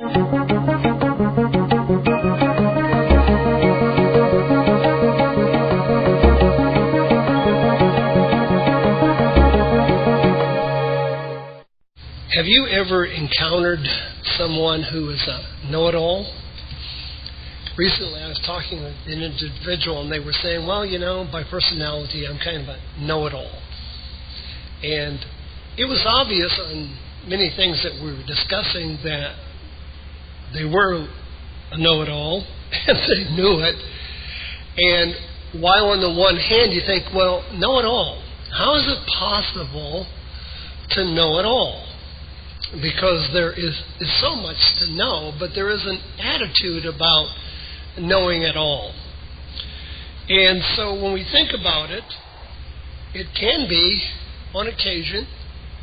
Have you ever encountered someone who is a know-it-all? Recently I was talking with an individual and they were saying, well, by personality I'm kind of a know-it-all. And it was obvious on many things that we were discussing that they were a know-it-all and they knew it. And while on the one hand you think, well, know-it-all, how is it possible to know it all? Because there is so much to know, but there is an attitude about knowing it all. And so when we think about it, it can be, on occasion,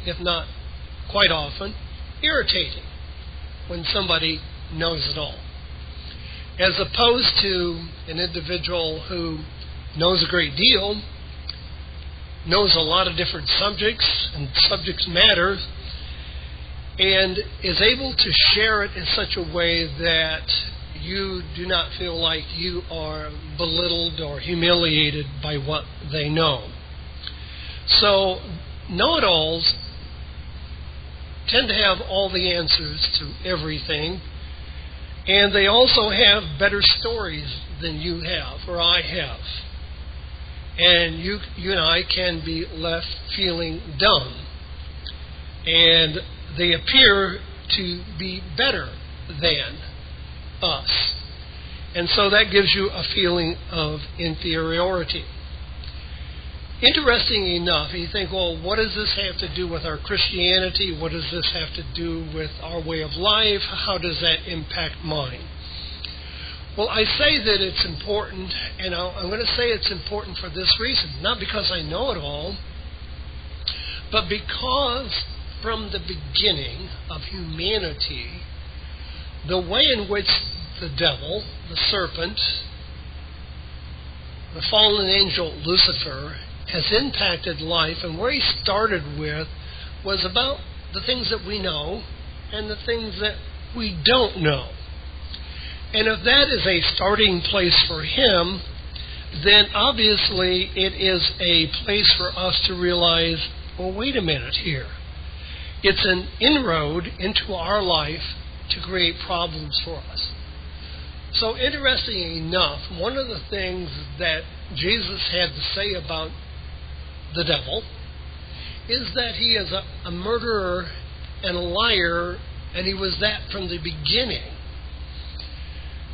if not quite often, irritating when somebody knows it all. As opposed to an individual who knows a great deal, knows a lot of different subjects, and subjects matter, and is able to share it in such a way that you do not feel like you are belittled or humiliated by what they know. So, know-it-alls tend to have all the answers to everything, and they also have better stories than you have or I have. And you and I can be left feeling dumb. And they appear to be better than us. And so that gives you a feeling of inferiority. Interesting enough, you think, well, what does this have to do with our Christianity? What does this have to do with our way of life? How does that impact mine? Well, I say that it's important, and I'm going to say it's important for this reason. Not because I know it all, but because from the beginning of humanity, the way in which the devil, the serpent, the fallen angel Lucifer, has impacted life, and where he started with was about the things that we know and the things that we don't know. And if that is a starting place for him, then obviously it is a place for us to realize, well, wait a minute here. It's an inroad into our life to create problems for us. So interestingly enough, one of the things that Jesus had to say about the devil is that he is a murderer and a liar, and he was that from the beginning.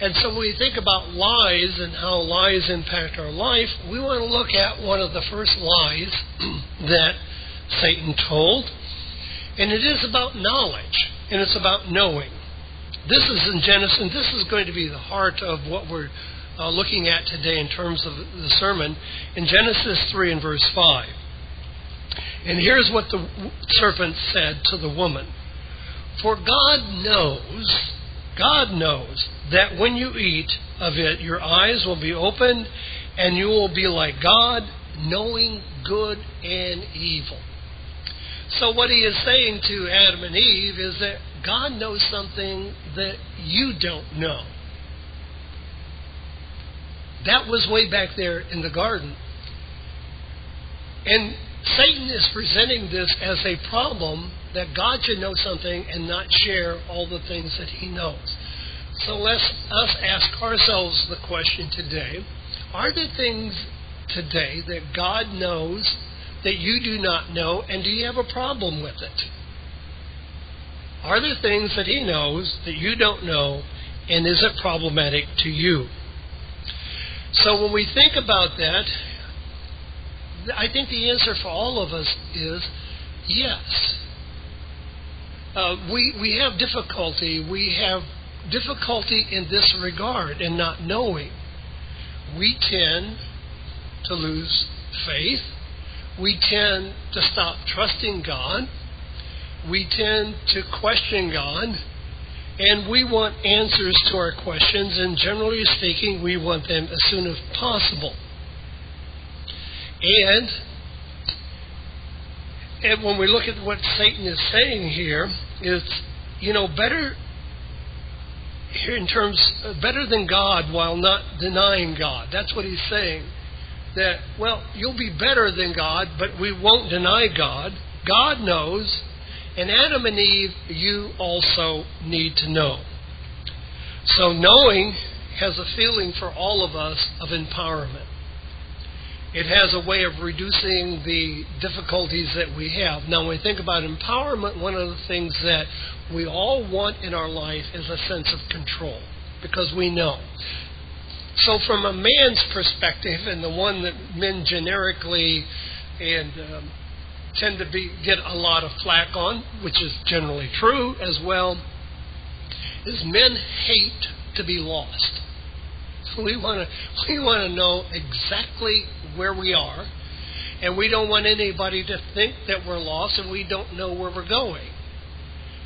And so when we think about lies and how lies impact our life, we want to look at one of the first lies that Satan told. And it is about knowledge, and it's about knowing. This is in Genesis, and this is going to be the heart of what we're looking at today in terms of the sermon, in Genesis 3 and verse 5. And here's what the serpent said to the woman. For God knows that when you eat of it, your eyes will be opened, and you will be like God, knowing good and evil. So what he is saying to Adam and Eve is that God knows something that you don't know. That was way back there in the garden. And Satan is presenting this as a problem that God should know something and not share all the things that he knows. So let's us ask ourselves the question today, are there things today that God knows that you do not know, and do you have a problem with it? Are there things that he knows that you don't know, and is it problematic to you? So when we think about that, I think the answer for all of us is yes. We have difficulty. We have difficulty in this regard in not knowing. We tend to lose faith. We tend to stop trusting God. We tend to question God. And we want answers to our questions, and generally speaking, we want them as soon as possible. And when we look at what Satan is saying here, it's, better here in terms of better than God while not denying God. That's what he's saying. That, well, you'll be better than God, but we won't deny God. God knows, and Adam and Eve, you also need to know. So knowing has a feeling for all of us of empowerment. It has a way of reducing the difficulties that we have. Now, when we think about empowerment, one of the things that we all want in our life is a sense of control, because we know. So from a man's perspective, and the one that men generically and tend to get a lot of flack on, which is generally true as well, is men hate to be lost. So we want to know exactly where we are, and we don't want anybody to think that we're lost and we don't know where we're going.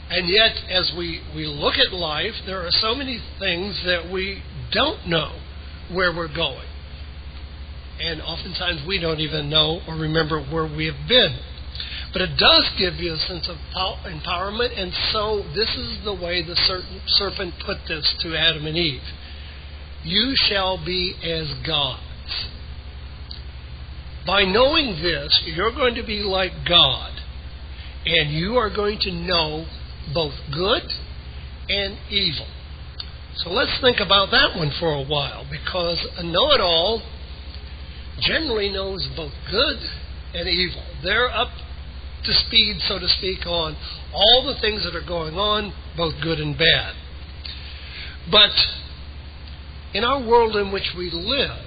And yet, as we look at life, there are so many things that we don't know where we're going. And oftentimes we don't even know or remember where we have been. But it does give you a sense of empowerment, and so this is the way the serpent put this to Adam and Eve. You shall be as gods. By knowing this, you're going to be like God, and you are going to know both good and evil. So let's think about that one for a while, because a know-it-all generally knows both good and evil. They're up to speed, so to speak, on all the things that are going on, both good and bad. But in our world in which we live,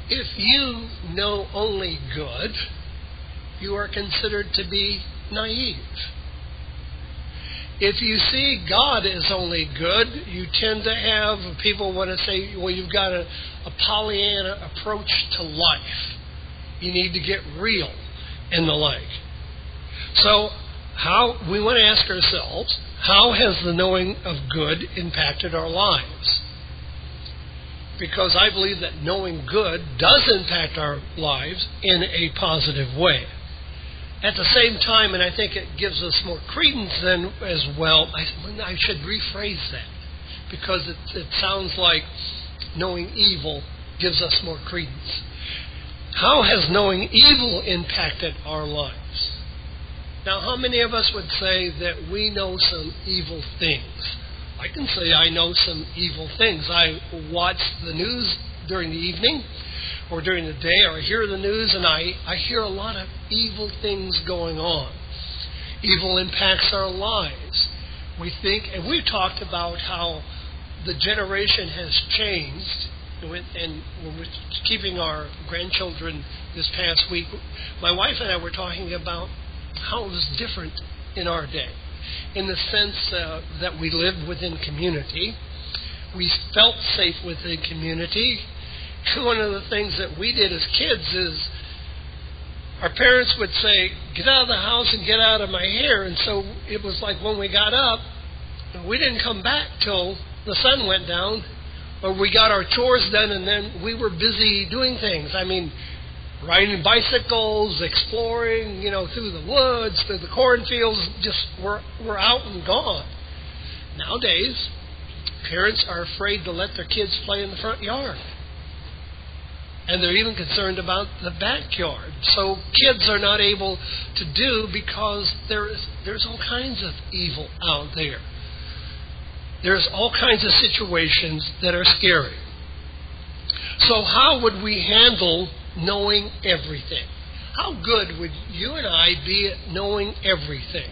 if you know only good, you are considered to be naive. If you see God as only good, you tend to have, people want to say, well, you've got a Pollyanna approach to life. You need to get real and the like. So we want to ask ourselves, how has the knowing of good impacted our lives? Because I believe that knowing good does impact our lives in a positive way. At the same time, and I think it gives us more credence then as well, I should rephrase that, because it sounds like knowing evil gives us more credence. How has knowing evil impacted our lives? Now, how many of us would say that we know some evil things? I can say I know some evil things. I watch the news during the evening or during the day, or I hear the news, and I hear a lot of evil things going on. Evil impacts our lives. We think, and we've talked about how the generation has changed. And when we're keeping our grandchildren this past week, my wife and I were talking about how it was different in our day, in the sense that we lived within community. We felt safe within community. One of the things that we did as kids is our parents would say, get out of the house and get out of my hair. And so it was like when we got up, we didn't come back till the sun went down, or we got our chores done, and then we were busy doing things. I mean, riding bicycles, exploring, through the woods, through the cornfields, just we're out and gone. Nowadays, parents are afraid to let their kids play in the front yard. And they're even concerned about the backyard. So kids are not able to do, because there's all kinds of evil out there. There's all kinds of situations that are scary. So how would we handle knowing everything? How good would you and I be at knowing everything?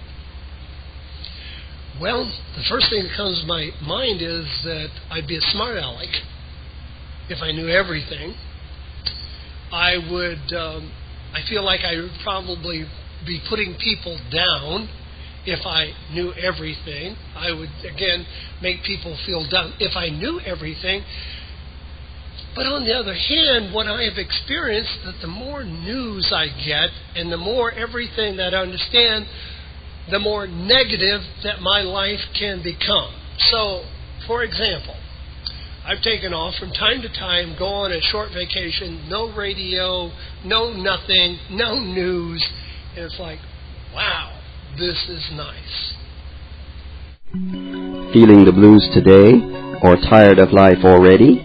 Well, the first thing that comes to my mind is that I'd be a smart aleck if I knew everything. I feel like I would probably be putting people down if I knew everything. I would, again, make people feel dumb if I knew everything. But on the other hand, what I have experienced, that the more news I get and the more everything that I understand, the more negative that my life can become. So, for example, I've taken off from time to time, go on a short vacation, no radio, no nothing, no news, and it's like, wow, this is nice. Feeling the blues today, or tired of life already?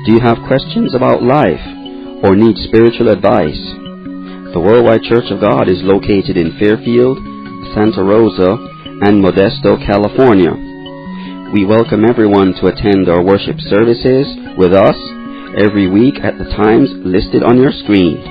Do you have questions about life, or need spiritual advice? The Worldwide Church of God is located in Fairfield, Santa Rosa, and Modesto, California. We welcome everyone to attend our worship services with us every week at the times listed on your screen.